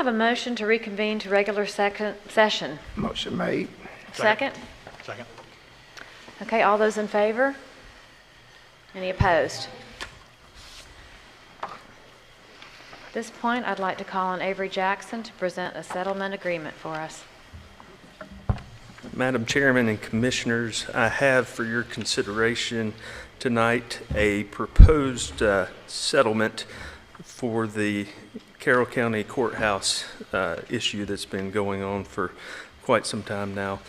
have a motion to reconvene to regular session? Motion made. Second? Second. Okay, all those in favor? Any opposed? At this point, I'd like to call on Avery Jackson to present a settlement agreement for us. Madam Chairman and Commissioners, I have for your consideration tonight a proposed settlement for the Carroll County Courthouse issue that's been going on for quite some time now.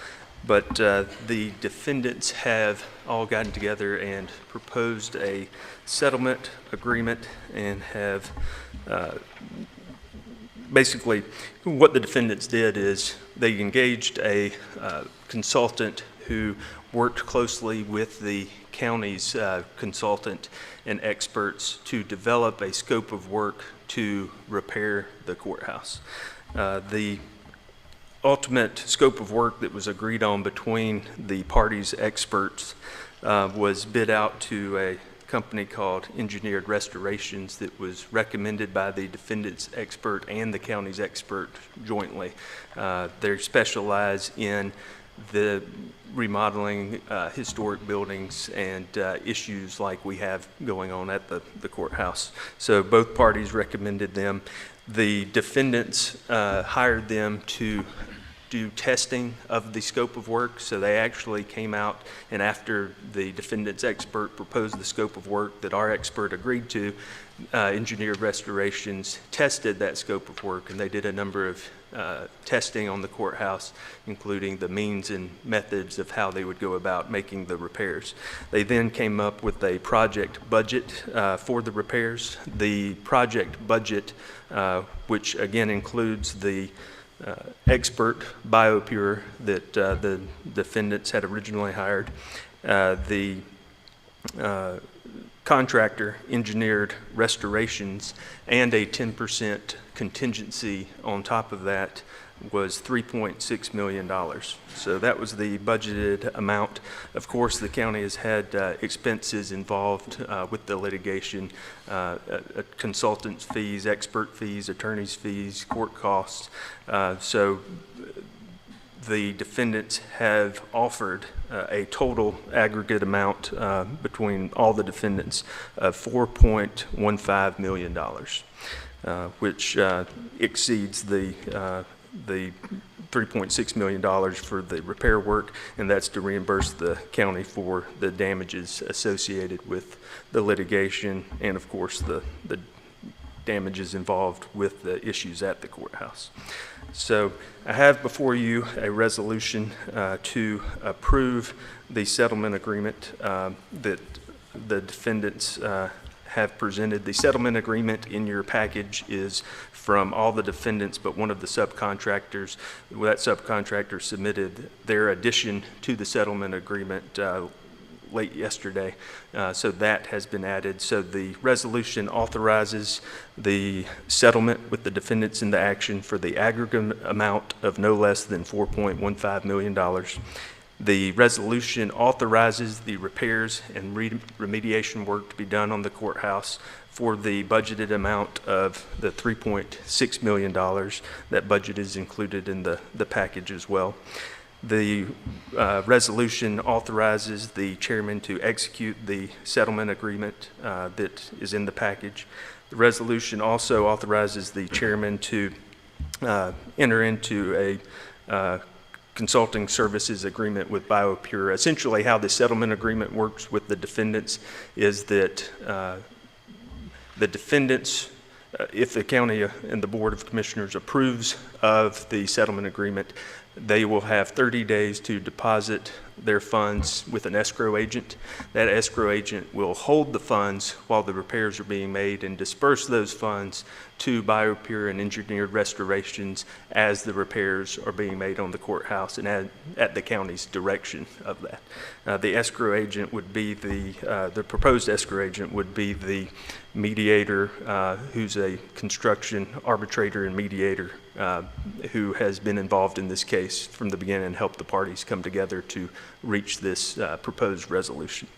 But the defendants have all gotten together and proposed a settlement agreement and have basically what the defendants did is they engaged a consultant who worked closely with the county's consultant and experts to develop a scope of work to repair the courthouse. The ultimate scope of work that was agreed on between the parties' experts was bid out to a company called Engineered Restorations that was recommended by the defendant's expert and the county's expert jointly. They specialize in the remodeling historic buildings and issues like we have going on at the courthouse. So both parties recommended them. The defendants hired them to do testing of the scope of work. So they actually came out, and after the defendant's expert proposed the scope of work that our expert agreed to, Engineered Restorations tested that scope of work, and they did a number of testing on the courthouse, including the means and methods of how they would go about making the repairs. They then came up with a project budget for the repairs. The project budget, which again includes the expert BioPure that the defendants had originally hired, the contractor Engineered Restorations, and a 10% contingency on top of that was $3.6 million. So that was the budgeted amount. Of course, the county has had expenses involved with the litigation, consultants' fees, expert fees, attorneys' fees, court costs. So the defendants have offered a total aggregate amount between all the defendants of $4.15 million, which exceeds the $3.6 million for the repair work, and that's to reimburse the county for the damages associated with the litigation and, of course, the damages involved with the issues at the courthouse. So I have before you a resolution to approve the settlement agreement that the defendants have presented. The settlement agreement in your package is from all the defendants but one of the subcontractors. That subcontractor submitted their addition to the settlement agreement late yesterday, so that has been added. So the resolution authorizes the settlement with the defendants in the action for the aggregate amount of no less than $4.15 million. The resolution authorizes the repairs and remediation work to be done on the courthouse for the budgeted amount of the $3.6 million. That budget is included in the package as well. The resolution authorizes the chairman to execute the settlement agreement that is in the package. The resolution also authorizes the chairman to enter into a consulting services agreement with BioPure. Essentially, how the settlement agreement works with the defendants is that the defendants, if the county and the Board of Commissioners approves of the settlement agreement, they will have 30 days to deposit their funds with an escrow agent. That escrow agent will hold the funds while the repairs are being made and disperse those funds to BioPure and Engineered Restorations as the repairs are being made on the courthouse and at the county's direction of that. The escrow agent would be the proposed escrow agent would be the mediator who's a construction arbitrator and mediator who has been involved in this case from the beginning and helped the parties come together to reach this proposed resolution.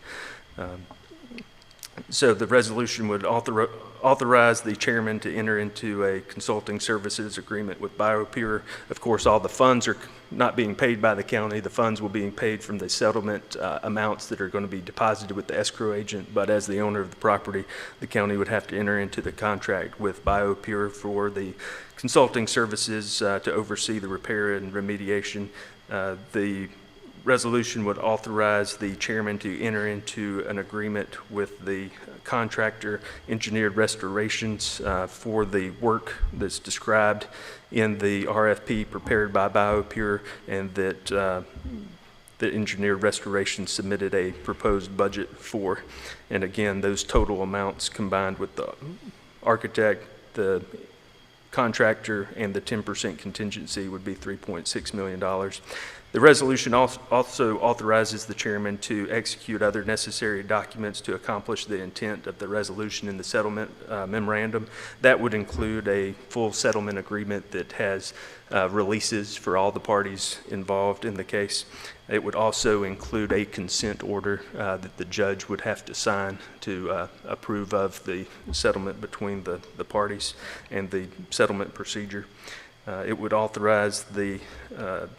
So the resolution would authorize the chairman to enter into a consulting services agreement with BioPure. Of course, all the funds are not being paid by the county. The funds will be paid from the settlement amounts that are going to be deposited with the escrow agent. But as the owner of the property, the county would have to enter into the contract with BioPure for the consulting services to oversee the repair and remediation. The resolution would authorize the chairman to enter into an agreement with the contractor engineered restorations for the work that's described in the RFP prepared by BioPure, and that the engineered restoration submitted a proposed budget for. And again, those total amounts combined with the architect, the contractor, and the 10% contingency would be $3.6 million. The resolution also authorizes the chairman to execute other necessary documents to accomplish the intent of the resolution in the settlement memorandum. That would include a full settlement agreement that has releases for all the parties involved in the case. It would also include a consent order that the judge would have to sign to approve of the settlement between the parties and the settlement procedure. It would authorize the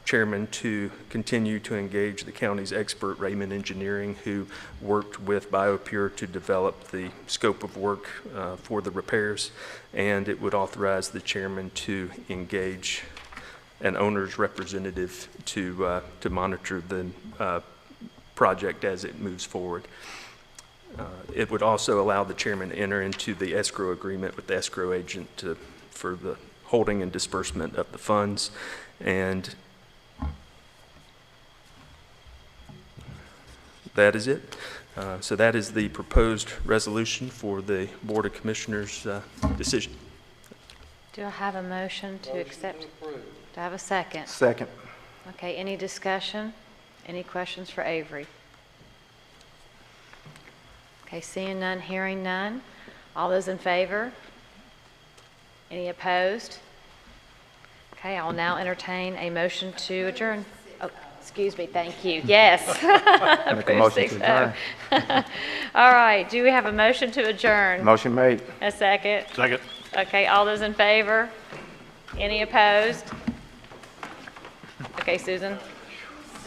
chairman to continue to engage the county's expert, Raymond Engineering, who worked with BioPure to develop the scope of work for the repairs. And it would authorize the chairman to engage an owner's representative to monitor the project as it moves forward. It would also allow the chairman to enter into the escrow agreement with the escrow agent for the holding and disbursement of the funds. And that is it. So that is the proposed resolution for the Board of Commissioners' decision. Do I have a motion to accept? Do I have a second? Second. Okay, any discussion? Any questions for Avery? Okay, seeing none, hearing none. All those in favor? Any opposed? Okay, I'll now entertain a motion to adjourn. Oh, excuse me, thank you. Yes. Make a motion to adjourn. All right, do we have a motion to adjourn? Motion made. A second? Second. Okay, all those in favor? Any opposed? Okay, Susan?